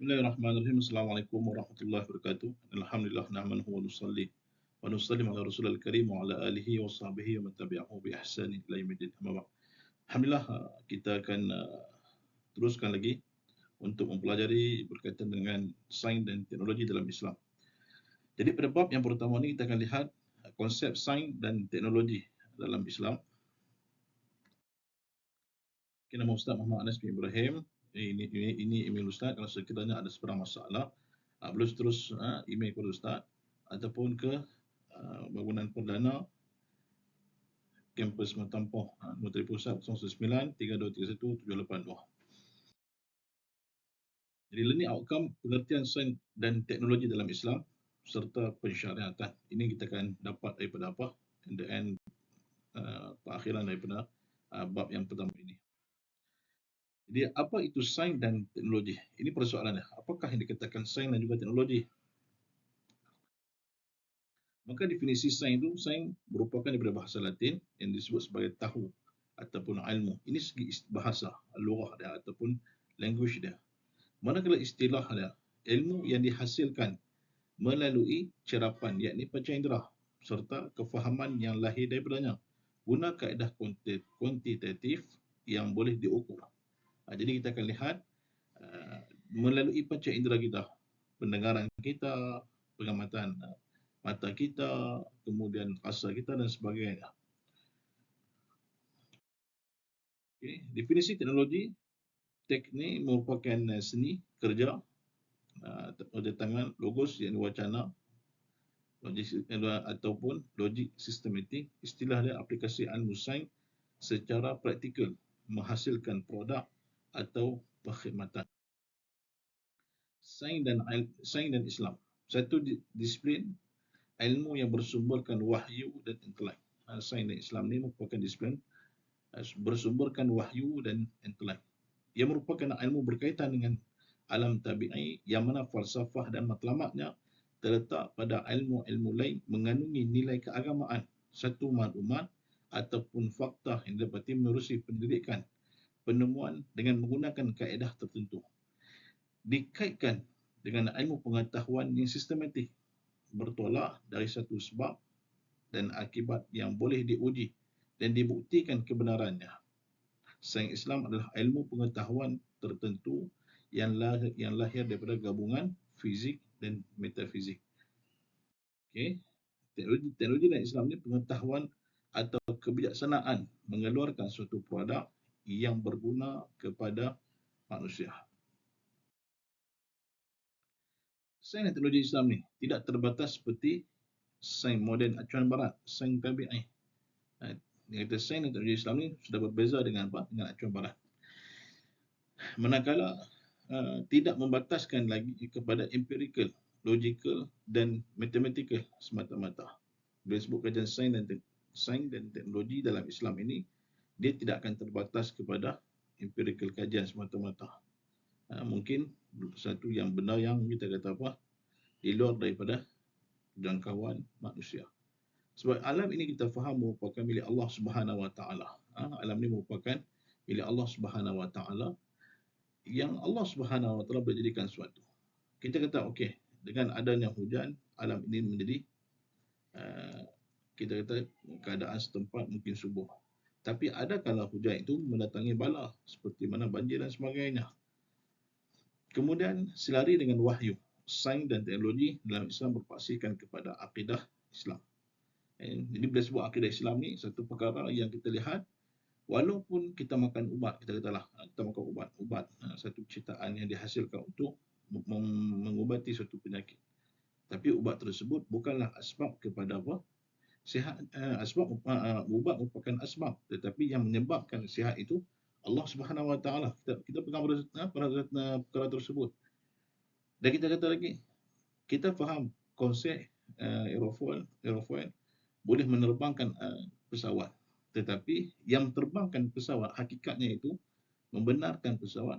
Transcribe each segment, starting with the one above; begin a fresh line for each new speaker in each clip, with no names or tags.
Bismillahirrahmanirrahim. Assalamualaikum warahmatullahi wabarakatuh. Alhamdulillah nahmaduhu wa nusalli wa nusallim ala Rasulil Karim wa ala alihi wa sahbihi wa man tabi'ahu bi ihsani ila yaumiddin. Amma ba'd. Alhamdulillah kita akan teruskan lagi untuk mempelajari berkaitan dengan sains dan teknologi dalam Islam. Jadi pada bab yang pertama ni kita akan lihat konsep sains dan teknologi dalam Islam. Okay, nama Ustaz Muhammad Anas bin Ibrahim. Ini email Ustaz. Kalau sekiranya ada sebarang masalah, boleh terus email kepada Ustaz ataupun ke bangunan perdana kampus Metampoh, Menteri Pusat 09 3231 782. Jadi learning outcome, pengertian sains dan teknologi dalam Islam serta pensyariatan. Ini kita akan dapat daripada apa? In the end, perakhiran daripada bab yang pertama ini. Jadi apa itu sains dan teknologi? Ini persoalannya. Apakah yang dikatakan sains dan juga teknologi? Maka definisi sains itu, sains merupakan daripada bahasa Latin yang disebut sebagai tahu ataupun ilmu. Ini segi bahasa, lughah dia ataupun language dia. Manakala istilah dia, ilmu yang dihasilkan melalui cerapan, yakni panca indera serta kefahaman yang lahir daripadanya guna kaedah kuantitatif yang boleh diukur. Jadi kita akan lihat melalui panca indera kita, pendengaran kita, pengamatan mata kita, kemudian rasa kita dan sebagainya. Okay. Definisi teknologi, teknik merupakan seni kerja pada tangan, logos yang wacana, logik ataupun logik sistematik. Istilah dia aplikasi ilmu sains secara praktikal menghasilkan produk atau perkhidmatan. Sains dan Islam. Satu disiplin ilmu yang bersumberkan wahyu dan intelek. Sains dan Islam ini merupakan disiplin bersumberkan wahyu dan intelek. Ia merupakan ilmu berkaitan dengan alam tabi'i yang mana falsafah dan matlamatnya terletak pada ilmu-ilmu lain mengandungi nilai keagamaan, satu maklumat ataupun fakta yang didapati menerusi pendidikan, penemuan dengan menggunakan kaedah tertentu. Dikaitkan dengan ilmu pengetahuan yang sistematik, bertolak dari satu sebab dan akibat yang boleh diuji dan dibuktikan kebenarannya. Sains Islam adalah ilmu pengetahuan tertentu yang lahir daripada gabungan fizik dan metafizik. Okay. Teknologi dan Islam ini pengetahuan atau kebijaksanaan mengeluarkan suatu produk yang berguna kepada manusia. Sains dan teknologi Islam ni tidak terbatas seperti sains moden acuan barat, sains tabi'i. Yang kata sains dan teknologi Islam ni sudah berbeza dengan apa? Dengan acuan barat. Manakala tidak membataskan lagi kepada empirical, logical dan mathematical semata-mata. Bila sebut kajian sains dan teknologi dalam Islam ini, dia tidak akan terbatas kepada empirical kajian semata-mata. Mungkin satu yang benar yang kita kata apa, di luar daripada jangkauan manusia. Sebab alam ini kita faham merupakan milik Allah Subhanahu Wa Taala. Alam ini merupakan milik Allah Subhanahu Wa Taala yang Allah Subhanahu Wa Taala berjadikan suatu. Kita kata okey, dengan adanya hujan, alam ini menjadi kita kata keadaan setempat mungkin subur. Tapi ada kala hujan itu mendatangi bala seperti mana banjir dan sebagainya. Kemudian selari dengan wahyu, sains dan teknologi dalam Islam berpaksikan kepada akidah Islam. Jadi bila sebut akidah Islam ni satu perkara yang kita lihat, walaupun kita makan ubat, kita katalah kita makan ubat satu ciptaan yang dihasilkan untuk mengubati suatu penyakit. Tapi ubat tersebut bukanlah asbab kepada apa? Sihat. Ubat merupakan asbab, tetapi yang menyebabkan sihat itu Allah Subhanahu Wa Taala. Kita pegang pada perkara tersebut. Dan kita kata lagi, kita faham konsep aerofoil boleh menerbangkan pesawat. Tetapi yang terbangkan pesawat hakikatnya itu membenarkan pesawat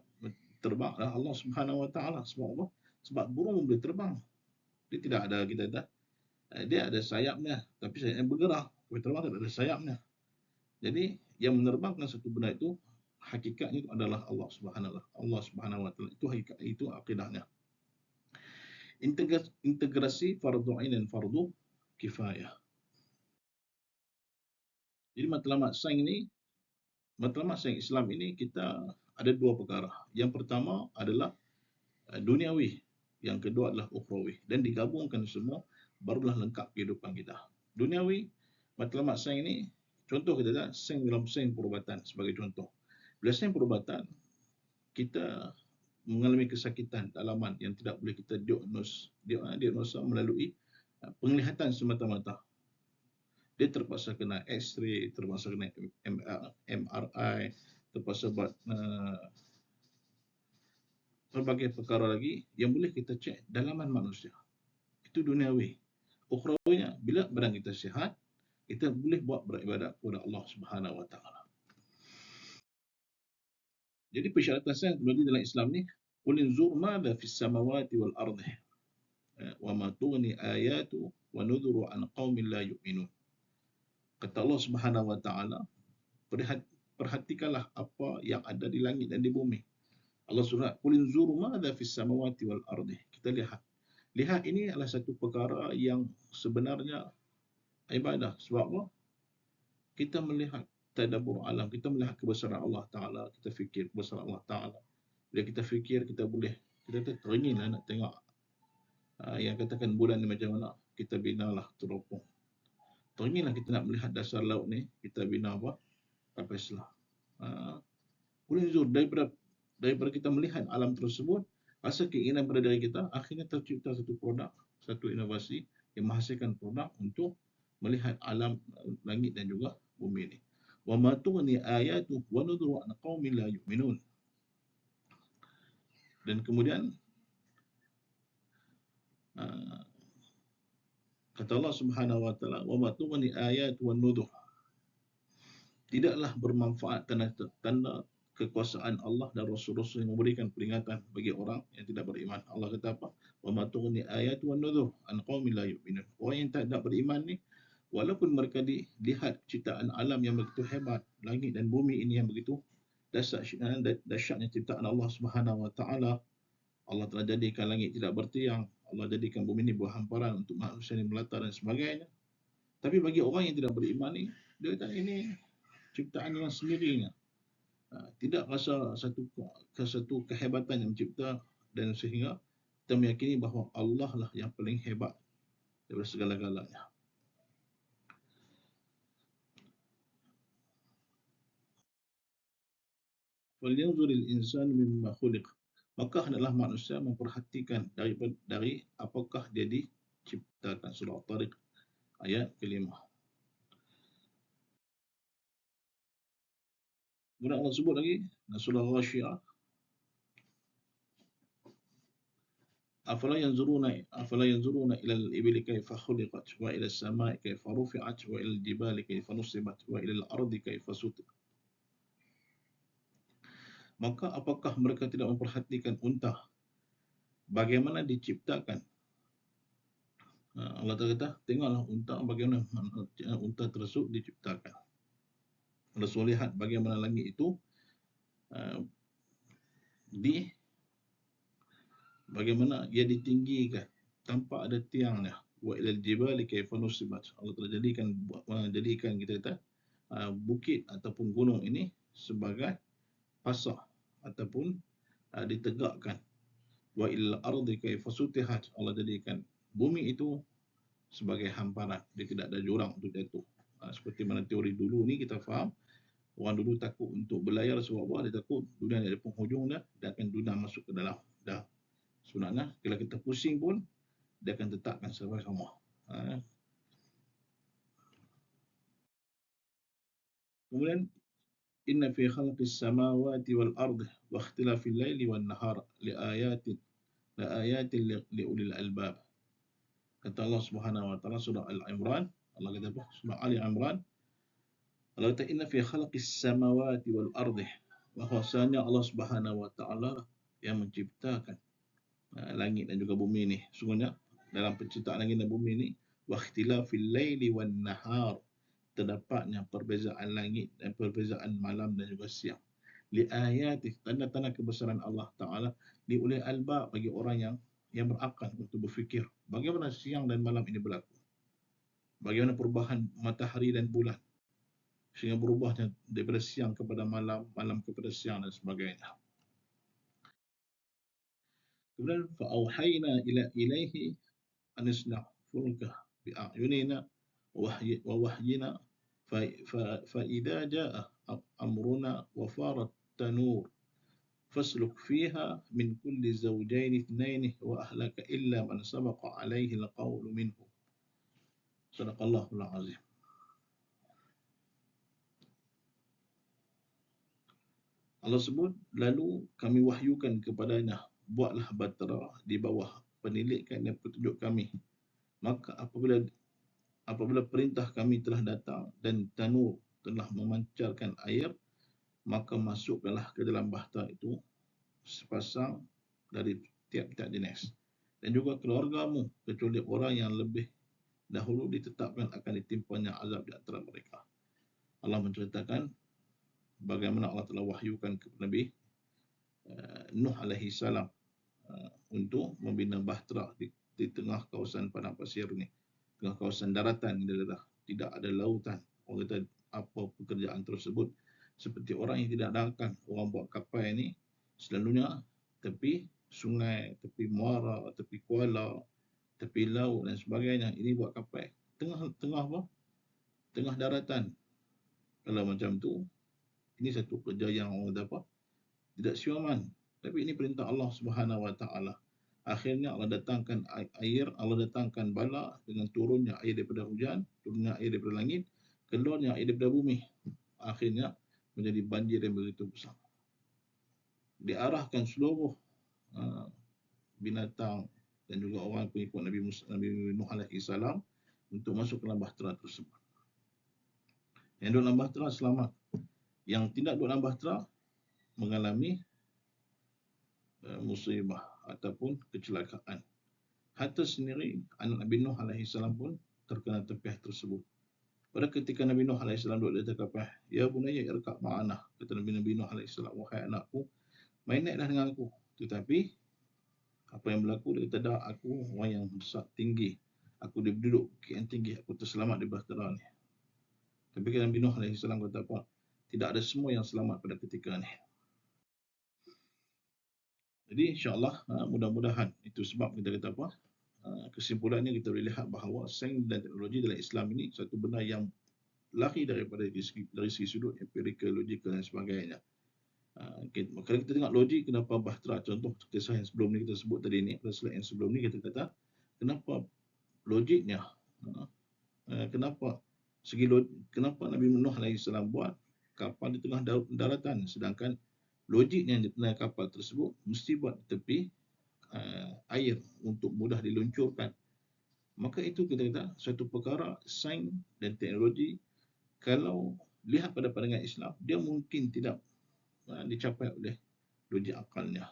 terbang adalah Allah Subhanahu Wa Taala. Sebab apa? Sebab burung boleh terbang. Dia tidak ada, kita kata, dia ada sayapnya, tapi sayapnya bergerak. Boleh terbang tak ada sayapnya. Jadi yang menerbangkan satu benda itu hakikatnya itu adalah Allah Subhanahu wa taala. Itu hakikat, itu akidahnya. Integrasi fardu ain dan fardu kifayah. Jadi matlamat sains Islam ini kita ada dua perkara. Yang pertama adalah duniawi, yang kedua adalah ukhrawi, dan digabungkan semua barulah lengkap kehidupan kita. Duniawi, matlamat sains ini, contoh kita lihat sains dalam sains perubatan sebagai contoh. Bila sains perubatan, kita mengalami kesakitan dalaman yang tidak boleh kita diagnosa melalui penglihatan semata-mata. Dia terpaksa kena X-ray, terpaksa kena MRI, terpaksa buat berbagai perkara lagi yang boleh kita cek dalaman manusia. Itu duniawi. Ukhrawinya, bila badan kita sihat, kita boleh buat beribadat kepada Allah Subhanahu wa taala. Jadi persyaratan sains dalam Islam ni, qul inzur madza fis samawati wal ardi wa ma tughni ayatu wa nudhuru an qaumin la yu'minun. Kata Allah Subhanahu wa taala, perhatikanlah apa yang ada di langit dan di bumi. Allah surat, qul inzur madza fis samawati wal ardi. Kita lihat. Lihat ini adalah satu perkara yang sebenarnya ibadah. Sebab apa? Kita melihat tadabbur alam, kita melihat kebesaran Allah Ta'ala, kita fikir kebesaran Allah Ta'ala. Bila kita fikir, kita teringinlah nak tengok yang katakan bulan ni macam mana, kita binalah teropong. Teringinlah kita nak melihat dasar laut ni, kita bina apa? Kapaslah. Boleh zul, daripada kita melihat alam tersebut, rasa keinginan pada diri kita, akhirnya tercipta satu produk, satu inovasi yang menghasilkan produk untuk melihat alam langit dan juga bumi ini. Wa ma tughni ayatu wa nudhuru an qaumin la yu'minun. Dan kemudian kata Allah Subhanahu wa taala, wa ma tughni ayatu wa nudhur. Tidaklah bermanfaat tanda kekuasaan Allah dan Rasul-Rasul yang memberikan peringatan bagi orang yang tidak beriman. Allah kata apa? Wa ma tughni ayatu wa nudhur an qaumin la yu'minun. Orang yang tak beriman ni, walaupun mereka dilihat ciptaan alam yang begitu hebat, langit dan bumi ini yang begitu dahsyatnya ciptaan Allah Subhanahu wa taala. Allah telah jadikan langit tidak bertiang, Allah jadikan bumi ini berhamparan untuk manusia yang melata dan sebagainya. Tapi bagi orang yang tidak beriman ni, dia kata ini ciptaan yang sendirinya. Tidak rasa satu kehebatan yang mencipta, dan sehingga kita meyakini bahawa Allah lah yang paling hebat daripada segala-galanya. Falyanzuril insanu mimma khuliq. Maka hendaklah manusia memperhatikan dari apakah dia diciptakan. Surah At-Tariq ayat ke-5. Kemudian Allah sebut lagi surah Ghashiyah, afala yanzuruna ila al-ibli kayfa khuliqat wa ila as-sama'i kayfa rufi'at wa ila al-jibali kayfa nusibat wa ila al-ardi kayfa sutihat. Maka apakah mereka tidak memperhatikan unta bagaimana diciptakan? Allah kata, tengoklah unta, bagaimana unta tersebut diciptakan. Rasul lihat bagaimana langit itu bagaimana ia ditinggikan tanpa ada tiangnya. Wa ilal jibali kayfa nusibat. Allah telah jadikan kita kata bukit ataupun gunung ini sebagai pasak ataupun ditegakkan. Wa ilal ardi kayfa sutihat. Allah jadikan bumi itu sebagai hamparan, dia tidak ada jurang untuk jatuh. Seperti mana teori dulu ni kita faham, orang dulu takut untuk berlayar sebab apa? Dia takut dunia ada penghujung dah, dia akan dunia masuk ke dalam dah. Sebenarnya kalau kita pusing pun dia akan tetapkan sama-sama. Kemudian inna fi khalqis samawati wal ardi wa ikhtilafil laili wan nahar liayatin li ulil albab. Kata Allah Subhanahu wa taala surah Al-Imran, Allah kata apa? Surah Ali Imran, Allah kata inna fi khalqis samawati wal ardi, bahwasanya Allah Subhanahu wa taala yang menciptakan langit dan juga bumi ini. Sungguhnya dalam penciptaan langit dan bumi ini, wa ikhtilafil laili wan nahar, terdapatnya perbezaan langit dan perbezaan malam dan juga siang. li ayati, tanda-tanda kebesaran Allah Taala, li ulil albab, bagi orang yang berakal untuk berfikir bagaimana siang dan malam ini berlaku, bagaimana perubahan matahari dan bulan sehingga berubahnya daripada siang kepada malam, malam kepada siang dan sebagainya. Kemudian fa'auhayna ilaihi an isna' fulka bi'ayunina wa wahyina fa idza jaa amruna wa farat tanur فاسلك فيها من كل زوجين اثنين وأهلك إلا من سبق عليه القول منهم. صدق الله العظيم. Allah sebut, lalu kami wahyukan kepadanya, buatlah batera di bawah penilikan dan petunjuk kami. Maka apabila perintah kami telah datang dan tanur telah memancarkan air, maka masukkanlah ke dalam bahtera itu sepasang dari tiap-tiap jenis, dan juga keluargamu, kecuali orang yang lebih dahulu ditetapkan akan ditimpanya azab di antara mereka. Allah menceritakan bagaimana Allah telah wahyukan kepada Nabi Nuh alaihi salam untuk membina bahtera di tengah kawasan padang pasir ni, tengah kawasan daratan ini adalah tidak ada lautan. Orang kata apa pekerjaan tersebut, seperti orang yang tidak ada akal. Orang buat kapal ini selalunya tepi sungai, tepi muara, tepi kuala, tepi laut dan sebagainya. Ini buat kapal tengah apa? Tengah daratan. Kalau macam tu, ini satu kerja yang orang kata apa? Tidak siaman. Tapi ini perintah Allah Subhanahu Wa Taala. Akhirnya Allah datangkan air, Allah datangkan bala dengan turunnya air daripada hujan, turunnya air daripada langit, keluarnya air daripada bumi. Akhirnya menjadi banjir yang begitu besar. Diarahkan seluruh binatang dan juga orang pengikut Nabi Nuh alaihi salam untuk masuk ke dalam bahtera tersebut. Yang duduk dalam bahtera selamat. Yang tidak duduk dalam bahtera mengalami musibah ataupun kecelakaan. Hatta sendiri anak Nabi Nuh alaihi salam pun terkena tepiah tersebut. Pada ketika Nabi Nuh alaihi salam duduk di atas kapal, ya bunayya irkab ma'ana, kata Nabi Nuh alaihi salam, wahai anakku, main naiklah dengan aku. Tetapi apa yang berlaku, dia kata, dah, aku orang yang besar tinggi, aku duduk yang tinggi, aku terselamat di bahtera ni. Tapi Nabi Nuh alaihi salam kata apa? Tidak ada semua yang selamat pada ketika ni. Jadi insya-Allah mudah-mudahan itu sebab kita kata apa? Kesimpulannya kita boleh lihat bahawa sains dan teknologi dalam Islam ini satu benda yang lahir daripada dari segi sudut empirikal, logikal dan sebagainya. Kalau kita tengok logik, kenapa bahtera, contoh kisah yang sebelum ni kita sebut tadi ni, pada slide yang sebelum ni kita kata kenapa logiknya, kenapa Nabi Nuh alaihi salam buat kapal di tengah daratan, sedangkan logiknya di tengah kapal tersebut mesti buat di tepi air untuk mudah diluncurkan. Maka itu kita kata suatu perkara sains dan teknologi, kalau lihat pada pandangan Islam, dia mungkin tidak dicapai oleh logik akalnya.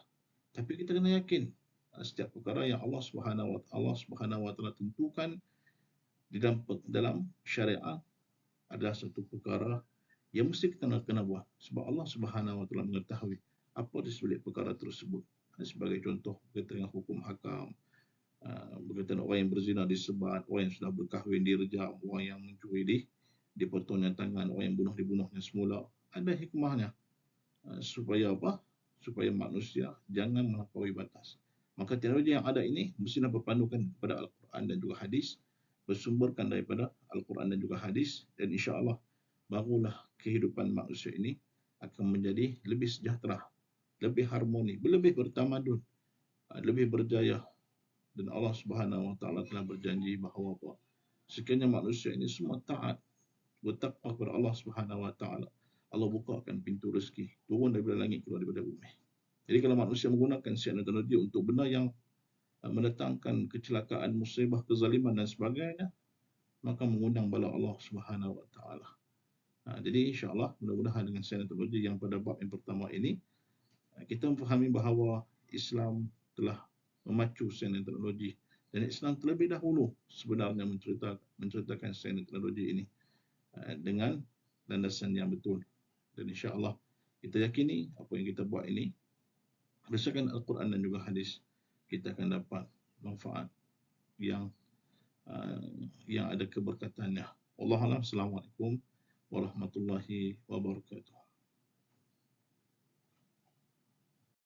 Tapi kita kena yakin setiap perkara yang Allah Subhanahu Wa Taala tentukan di dalam syariat adalah satu perkara yang mesti kita kena buat, sebab Allah Subhanahu Wa Taala mengetahui apa di sebalik perkara tersebut. Sebagai contoh berkaitan dengan hukum hakam, berkaitan orang yang berzina disebat, orang yang sudah berkahwin direjam, orang yang mencuri dipotongnya tangan, orang yang dibunuhnya semula. Ada hikmahnya supaya apa? Supaya manusia jangan melampaui batas. Maka teknologi yang ada ini mestilah berpandukan kepada Al-Quran dan juga hadis, bersumberkan daripada Al-Quran dan juga hadis, dan insya-Allah barulah kehidupan manusia ini akan menjadi lebih sejahtera, lebih harmoni, lebih bertamadun, lebih berjaya. Dan Allah Subhanahu Wa Taala telah berjanji bahawa sekiranya manusia ini semua taat, bertakwa kepada Allah Subhanahu Wa Taala, Allah bukakan pintu rezeki turun daripada langit keluar daripada bumi. Jadi kalau manusia menggunakan sains teknologi untuk benda yang mendatangkan kecelakaan, musibah, kezaliman dan sebagainya, maka mengundang bala Allah Subhanahu Wa Taala. Jadi insya-Allah mudah-mudahan dengan sains teknologi yang pada bab yang pertama ini, kita memfahami bahawa Islam telah memacu sains dan teknologi, dan Islam terlebih dahulu sebenarnya menceritakan sains dan teknologi ini dengan landasan yang betul. Dan insya-Allah Kita yakini apa yang kita buat ini berdasarkan Al-Quran dan juga hadis, kita akan dapat manfaat yang yang ada keberkatannya. Wallahualam. Assalamualaikum warahmatullahi wabarakatuh.